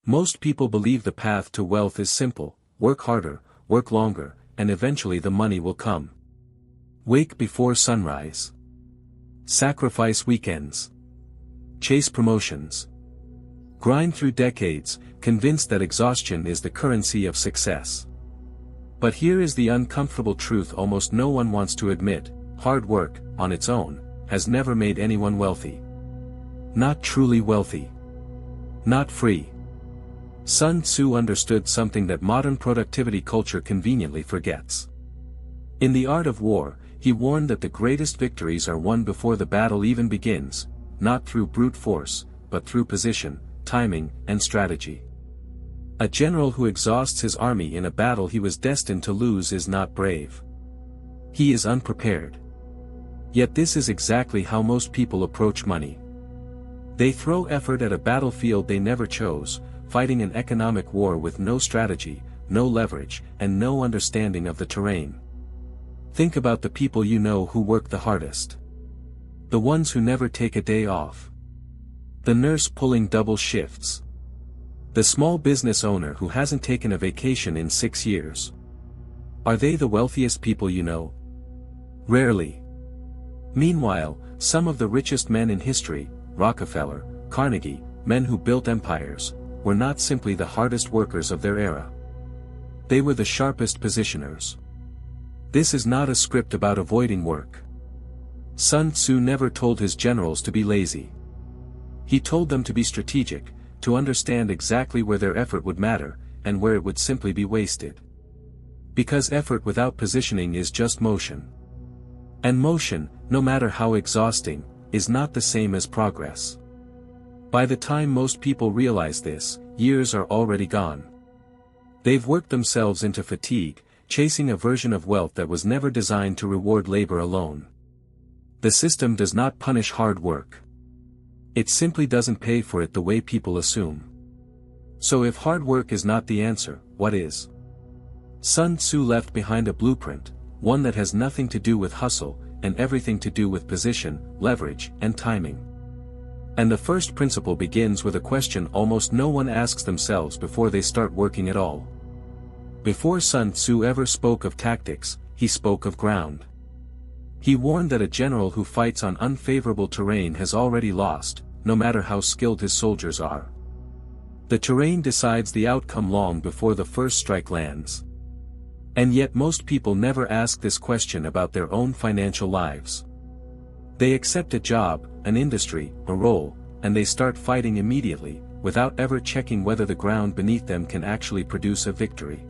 Most people believe the path to wealth is simple: work harder, work longer, and eventually the money will come. Wake before sunrise. Sacrifice weekends. Chase promotions. Grind through decades, convinced that exhaustion is the currency of success. But here is the uncomfortable truth almost no one wants to admit: hard work, on its own, has never made anyone wealthy. Not truly wealthy. Not free. Sun Tzu understood something that modern productivity culture conveniently forgets. In The Art of War, he warned that the greatest victories are won before the battle even begins, not through brute force, but through position, timing, and strategy. A general who exhausts his army in a battle he was destined to lose is not brave. He is unprepared. Yet this is exactly how most people approach money. They throw effort at a battlefield they never chose, fighting an economic war with no strategy, no leverage, and no understanding of the terrain. Think about the people you know who work the hardest. The ones who never take a day off. The nurse pulling double shifts. The small business owner who hasn't taken a vacation in 6 years. Are they the wealthiest people you know? Rarely. Meanwhile, some of the richest men in history, Rockefeller, Carnegie, men who built empires, were not simply the hardest workers of their era. They were the sharpest positioners. This is not a script about avoiding work. Sun Tzu never told his generals to be lazy. He told them to be strategic, to understand exactly where their effort would matter, and where it would simply be wasted. Because effort without positioning is just motion. And motion, no matter how exhausting, is not the same as progress. By the time most people realize this, years are already gone. They've worked themselves into fatigue, chasing a version of wealth that was never designed to reward labor alone. The system does not punish hard work. It simply doesn't pay for it the way people assume. So if hard work is not the answer, what is? Sun Tzu left behind a blueprint, one that has nothing to do with hustle, and everything to do with position, leverage, and timing. And the first principle begins with a question almost no one asks themselves before they start working at all. Before Sun Tzu ever spoke of tactics, he spoke of ground. He warned that a general who fights on unfavorable terrain has already lost, no matter how skilled his soldiers are. The terrain decides the outcome long before the first strike lands. And yet most people never ask this question about their own financial lives. They accept a job, an industry, a role, and they start fighting immediately, without ever checking whether the ground beneath them can actually produce a victory.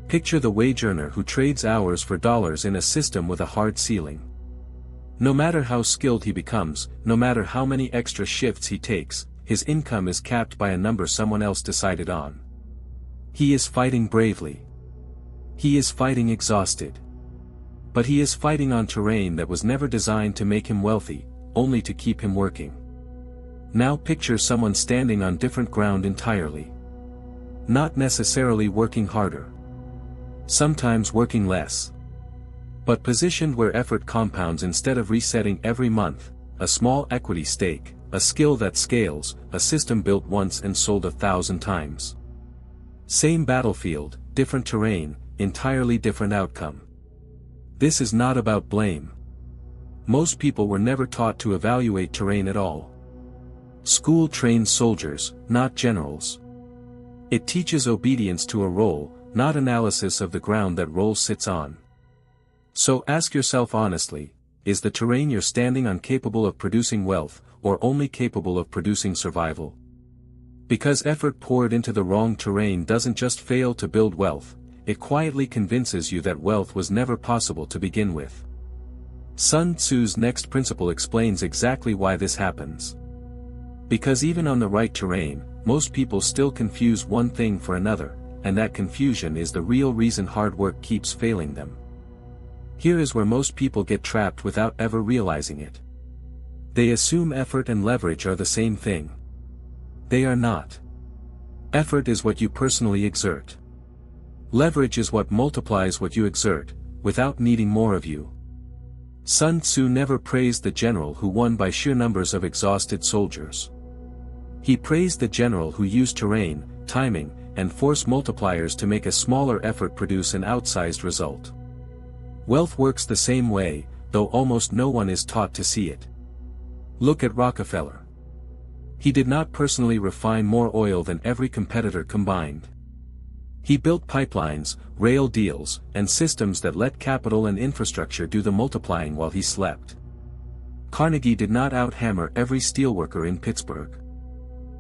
Picture the wage earner who trades hours for dollars in a system with a hard ceiling. No matter how skilled he becomes, no matter how many extra shifts he takes, his income is capped by a number someone else decided on. He is fighting bravely. He is fighting exhausted. But he is fighting on terrain that was never designed to make him wealthy, only to keep him working. Now picture someone standing on different ground entirely. Not necessarily working harder. Sometimes working less. But positioned where effort compounds instead of resetting every month, a small equity stake, a skill that scales, a system built once and sold 1,000 times. Same battlefield, different terrain, entirely different outcome. This is not about blame. Most people were never taught to evaluate terrain at all. School trains soldiers, not generals. It teaches obedience to a role, not analysis of the ground that role sits on. So ask yourself honestly, is the terrain you're standing on capable of producing wealth, or only capable of producing survival? Because effort poured into the wrong terrain doesn't just fail to build wealth, it quietly convinces you that wealth was never possible to begin with. Sun Tzu's next principle explains exactly why this happens. Because even on the right terrain, most people still confuse one thing for another, and that confusion is the real reason hard work keeps failing them. Here is where most people get trapped without ever realizing it. They assume effort and leverage are the same thing. They are not. Effort is what you personally exert. Leverage is what multiplies what you exert, without needing more of you. Sun Tzu never praised the general who won by sheer numbers of exhausted soldiers. He praised the general who used terrain, timing, and force multipliers to make a smaller effort produce an outsized result. Wealth works the same way, though almost no one is taught to see it. Look at Rockefeller. He did not personally refine more oil than every competitor combined. He built pipelines, rail deals, and systems that let capital and infrastructure do the multiplying while he slept. Carnegie did not out-hammer every steelworker in Pittsburgh.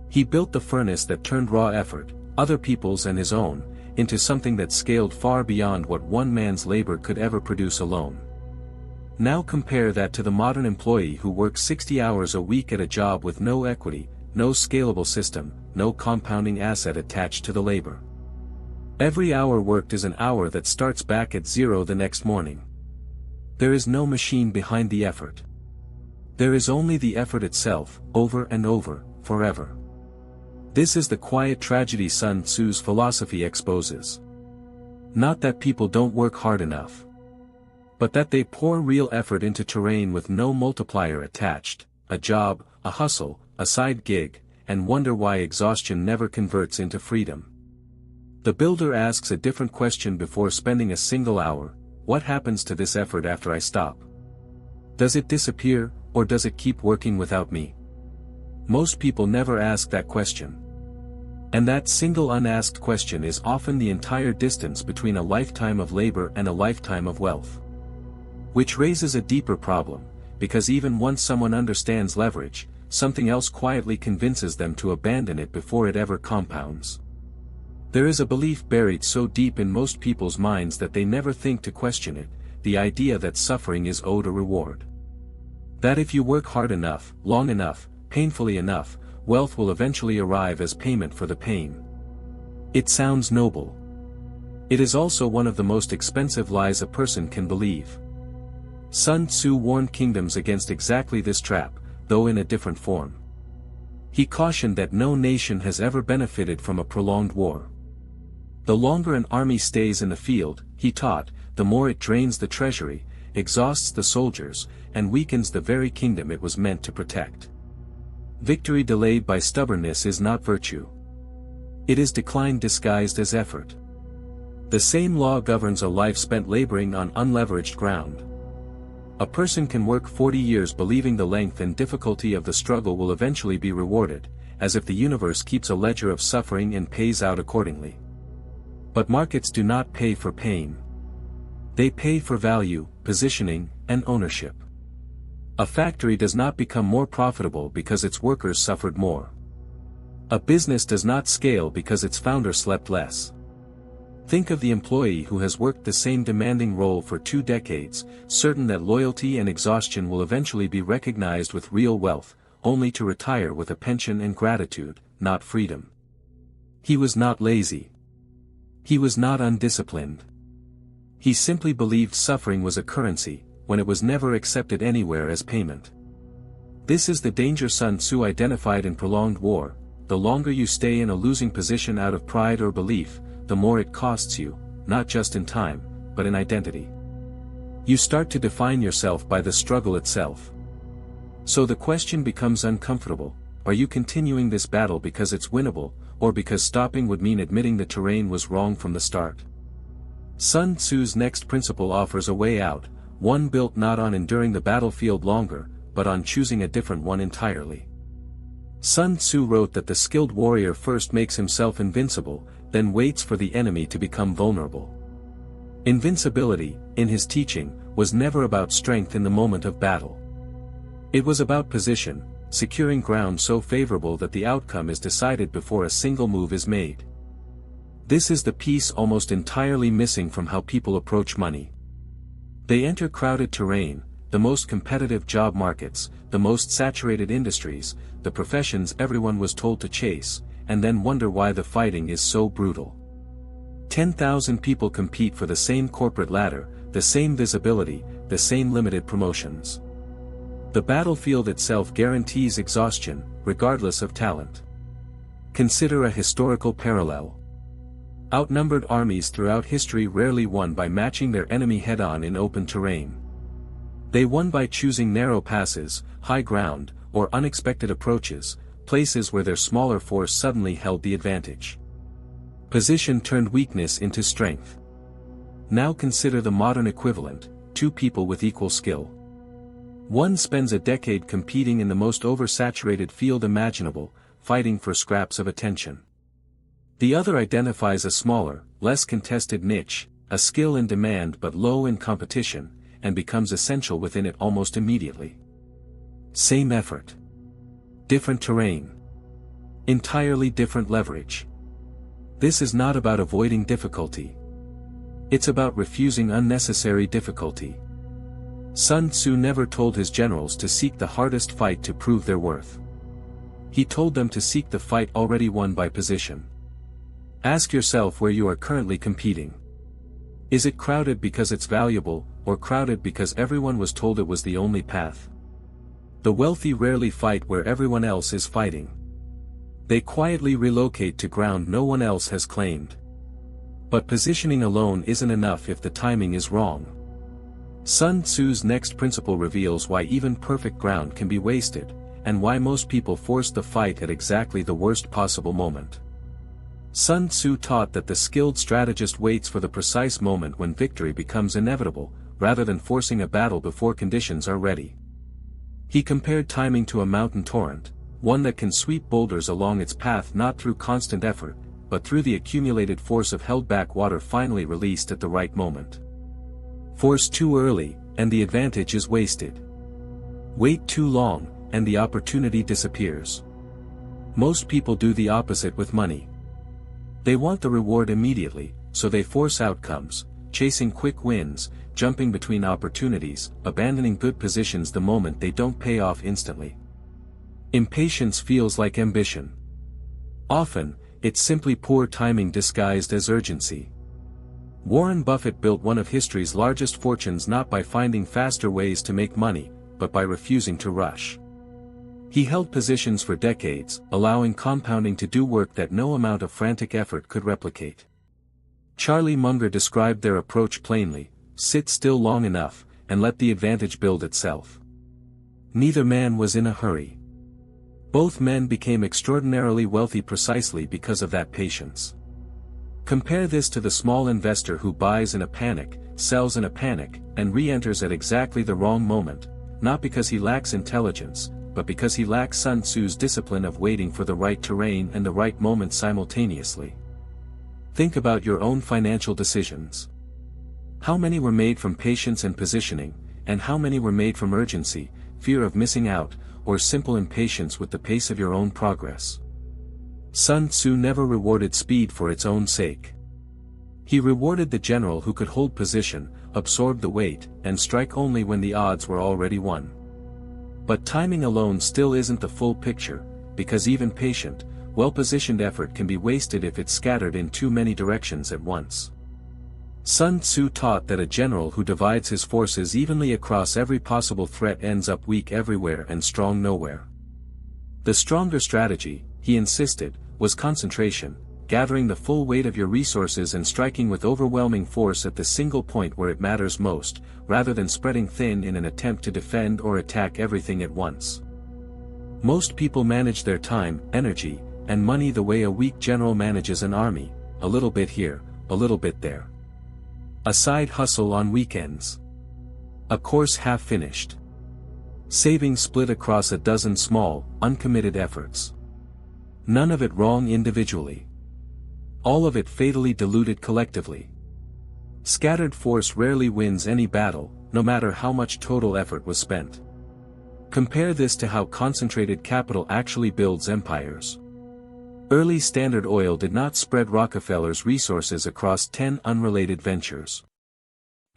He built the furnace that turned raw effort, other people's and his own, into something that scaled far beyond what one man's labor could ever produce alone. Now compare that to the modern employee who works 60 hours a week at a job with no equity, no scalable system, no compounding asset attached to the labor. Every hour worked is an hour that starts back at zero the next morning. There is no machine behind the effort. There is only the effort itself, over and over, forever. This is the quiet tragedy Sun Tzu's philosophy exposes. Not that people don't work hard enough, but that they pour real effort into terrain with no multiplier attached, a job, a hustle, a side gig, and wonder why exhaustion never converts into freedom. The builder asks a different question before spending a single hour: what happens to this effort after I stop? Does it disappear, or does it keep working without me? Most people never ask that question. And that single unasked question is often the entire distance between a lifetime of labor and a lifetime of wealth. Which raises a deeper problem, because even once someone understands leverage, something else quietly convinces them to abandon it before it ever compounds. There is a belief buried so deep in most people's minds that they never think to question it, the idea that suffering is owed a reward. That if you work hard enough, long enough, painfully enough, wealth will eventually arrive as payment for the pain. It sounds noble. It is also one of the most expensive lies a person can believe. Sun Tzu warned kingdoms against exactly this trap, though in a different form. He cautioned that no nation has ever benefited from a prolonged war. The longer an army stays in the field, he taught, the more it drains the treasury, exhausts the soldiers, and weakens the very kingdom it was meant to protect. Victory delayed by stubbornness is not virtue. It is decline disguised as effort. The same law governs a life spent laboring on unleveraged ground. A person can work 40 years believing the length and difficulty of the struggle will eventually be rewarded, as if the universe keeps a ledger of suffering and pays out accordingly. But markets do not pay for pain. They pay for value, positioning, and ownership. A factory does not become more profitable because its workers suffered more. A business does not scale because its founder slept less. Think of the employee who has worked the same demanding role for 2 decades, certain that loyalty and exhaustion will eventually be recognized with real wealth, only to retire with a pension and gratitude, not freedom. He was not lazy. He was not undisciplined. He simply believed suffering was a currency, when it was never accepted anywhere as payment. This is the danger Sun Tzu identified in prolonged war: the longer you stay in a losing position out of pride or belief, the more it costs you, not just in time, but in identity. You start to define yourself by the struggle itself. So the question becomes uncomfortable: are you continuing this battle because it's winnable, or because stopping would mean admitting the terrain was wrong from the start? Sun Tzu's next principle offers a way out, one built not on enduring the battlefield longer, but on choosing a different one entirely. Sun Tzu wrote that the skilled warrior first makes himself invincible, then waits for the enemy to become vulnerable. Invincibility, in his teaching, was never about strength in the moment of battle. It was about position, securing ground so favorable that the outcome is decided before a single move is made. This is the piece almost entirely missing from how people approach money. They enter crowded terrain, the most competitive job markets, the most saturated industries, the professions everyone was told to chase, and then wonder why the fighting is so brutal. 10,000 people compete for the same corporate ladder, the same visibility, the same limited promotions. The battlefield itself guarantees exhaustion, regardless of talent. Consider a historical parallel. Outnumbered armies throughout history rarely won by matching their enemy head-on in open terrain. They won by choosing narrow passes, high ground, or unexpected approaches, places where their smaller force suddenly held the advantage. Position turned weakness into strength. Now consider the modern equivalent, two people with equal skill. One spends a decade competing in the most oversaturated field imaginable, fighting for scraps of attention. The other identifies a smaller, less contested niche, a skill in demand but low in competition, and becomes essential within it almost immediately. Same effort. Different terrain. Entirely different leverage. This is not about avoiding difficulty. It's about refusing unnecessary difficulty. Sun Tzu never told his generals to seek the hardest fight to prove their worth. He told them to seek the fight already won by position. Ask yourself where you are currently competing. Is it crowded because it's valuable, or crowded because everyone was told it was the only path? The wealthy rarely fight where everyone else is fighting. They quietly relocate to ground no one else has claimed. But positioning alone isn't enough if the timing is wrong. Sun Tzu's next principle reveals why even perfect ground can be wasted, and why most people force the fight at exactly the worst possible moment. Sun Tzu taught that the skilled strategist waits for the precise moment when victory becomes inevitable, rather than forcing a battle before conditions are ready. He compared timing to a mountain torrent, one that can sweep boulders along its path not through constant effort, but through the accumulated force of held-back water finally released at the right moment. Force too early, and the advantage is wasted. Wait too long, and the opportunity disappears. Most people do the opposite with money. They want the reward immediately, so they force outcomes, chasing quick wins, jumping between opportunities, abandoning good positions the moment they don't pay off instantly. Impatience feels like ambition. Often, it's simply poor timing disguised as urgency. Warren Buffett built one of history's largest fortunes not by finding faster ways to make money, but by refusing to rush. He held positions for decades, allowing compounding to do work that no amount of frantic effort could replicate. Charlie Munger described their approach plainly: sit still long enough, and let the advantage build itself. Neither man was in a hurry. Both men became extraordinarily wealthy precisely because of that patience. Compare this to the small investor who buys in a panic, sells in a panic, and re-enters at exactly the wrong moment, not because he lacks intelligence, but because he lacks Sun Tzu's discipline of waiting for the right terrain and the right moment simultaneously. Think about your own financial decisions. How many were made from patience and positioning, and how many were made from urgency, fear of missing out, or simple impatience with the pace of your own progress? Sun Tzu never rewarded speed for its own sake. He rewarded the general who could hold position, absorb the weight, and strike only when the odds were already won. But timing alone still isn't the full picture, because even patient, well-positioned effort can be wasted if it's scattered in too many directions at once. Sun Tzu taught that a general who divides his forces evenly across every possible threat ends up weak everywhere and strong nowhere. The stronger strategy, he insisted, was concentration, gathering the full weight of your resources and striking with overwhelming force at the single point where it matters most, rather than spreading thin in an attempt to defend or attack everything at once. Most people manage their time, energy, and money the way a weak general manages an army: a little bit here, a little bit there. A side hustle on weekends. A course half finished. Savings split across a dozen small, uncommitted efforts. None of it wrong individually. All of it fatally diluted collectively. Scattered force rarely wins any battle, no matter how much total effort was spent. Compare this to how concentrated capital actually builds empires. Early Standard Oil did not spread Rockefeller's resources across 10 unrelated ventures.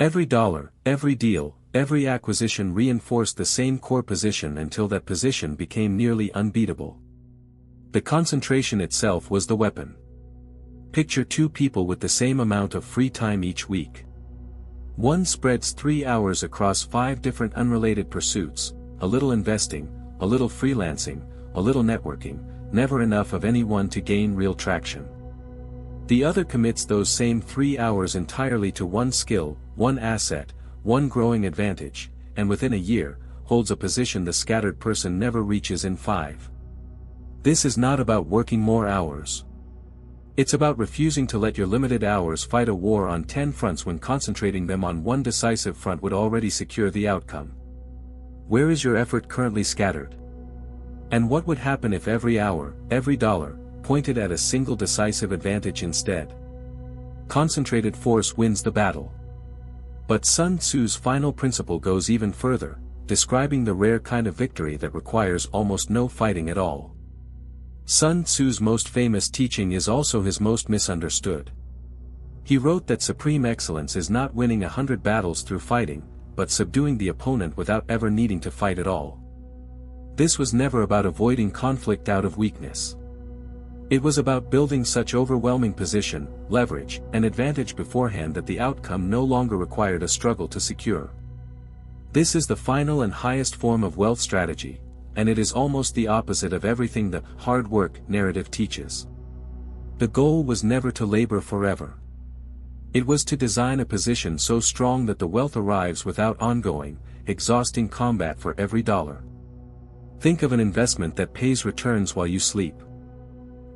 Every dollar, every deal, every acquisition reinforced the same core position until that position became nearly unbeatable. The concentration itself was the weapon. Picture two people with the same amount of free time each week. One spreads 3 hours across 5 different unrelated pursuits: a little investing, a little freelancing, a little networking, never enough of any one to gain real traction. The other commits those same 3 hours entirely to one skill, one asset, one growing advantage, and within a year, holds a position the scattered person never reaches in 5. This is not about working more hours. It's about refusing to let your limited hours fight a war on 10 fronts when concentrating them on one decisive front would already secure the outcome. Where is your effort currently scattered? And what would happen if every hour, every dollar, pointed at a single decisive advantage instead? Concentrated force wins the battle. But Sun Tzu's final principle goes even further, describing the rare kind of victory that requires almost no fighting at all. Sun Tzu's most famous teaching is also his most misunderstood. He wrote that supreme excellence is not winning 100 battles through fighting, but subduing the opponent without ever needing to fight at all. This was never about avoiding conflict out of weakness. It was about building such overwhelming position, leverage, and advantage beforehand that the outcome no longer required a struggle to secure. This is the final and highest form of wealth strategy, and it is almost the opposite of everything the hard work narrative teaches. The goal was never to labor forever. It was to design a position so strong that the wealth arrives without ongoing, exhausting combat for every dollar. Think of an investment that pays returns while you sleep.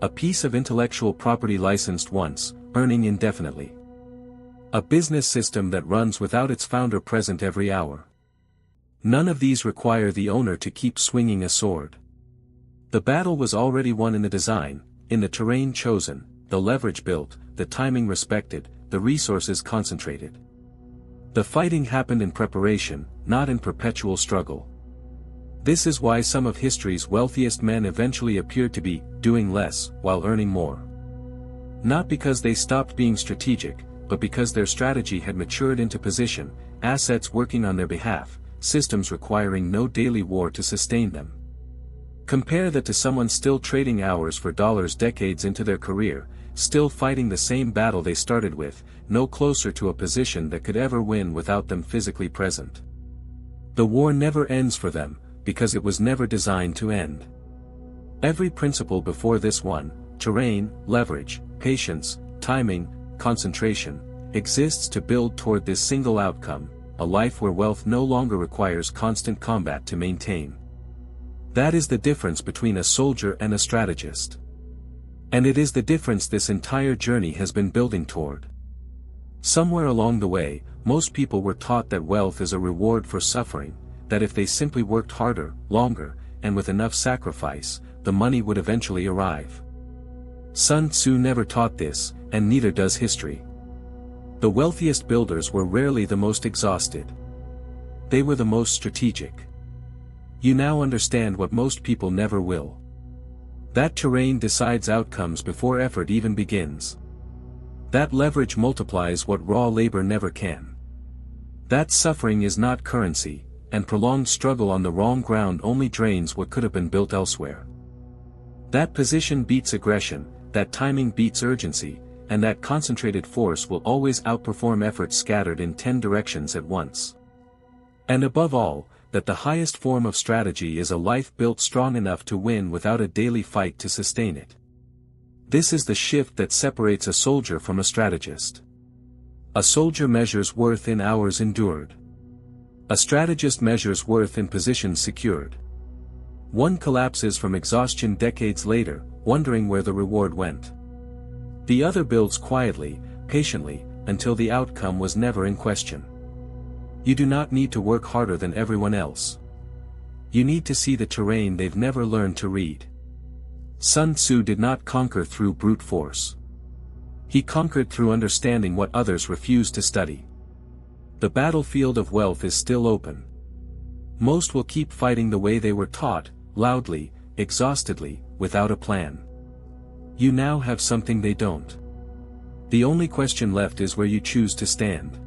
A piece of intellectual property licensed once, earning indefinitely. A business system that runs without its founder present every hour. None of these require the owner to keep swinging a sword. The battle was already won in the design, in the terrain chosen, the leverage built, the timing respected, the resources concentrated. The fighting happened in preparation, not in perpetual struggle. This is why some of history's wealthiest men eventually appeared to be doing less while earning more. Not because they stopped being strategic, but because their strategy had matured into position, assets working on their behalf, systems requiring no daily war to sustain them. Compare that to someone still trading hours for dollars decades into their career, still fighting the same battle they started with, no closer to a position that could ever win without them physically present. The war never ends for them, because it was never designed to end. Every principle before this one, terrain, leverage, patience, timing, concentration, exists to build toward this single outcome, a life where wealth no longer requires constant combat to maintain. That is the difference between a soldier and a strategist. And it is the difference this entire journey has been building toward. Somewhere along the way, most people were taught that wealth is a reward for suffering, that if they simply worked harder, longer, and with enough sacrifice, the money would eventually arrive. Sun Tzu never taught this, and neither does history. The wealthiest builders were rarely the most exhausted. They were the most strategic. You now understand what most people never will. That terrain decides outcomes before effort even begins. That leverage multiplies what raw labor never can. That suffering is not currency, and prolonged struggle on the wrong ground only drains what could have been built elsewhere. That position beats aggression, that timing beats urgency, and that concentrated force will always outperform efforts scattered in 10 directions at once. And above all, that the highest form of strategy is a life built strong enough to win without a daily fight to sustain it. This is the shift that separates a soldier from a strategist. A soldier measures worth in hours endured. A strategist measures worth in positions secured. One collapses from exhaustion decades later, wondering where the reward went. The other builds quietly, patiently, until the outcome was never in question. You do not need to work harder than everyone else. You need to see the terrain they've never learned to read. Sun Tzu did not conquer through brute force. He conquered through understanding what others refused to study. The battlefield of wealth is still open. Most will keep fighting the way they were taught, loudly, exhaustedly, without a plan. You now have something they don't. The only question left is where you choose to stand.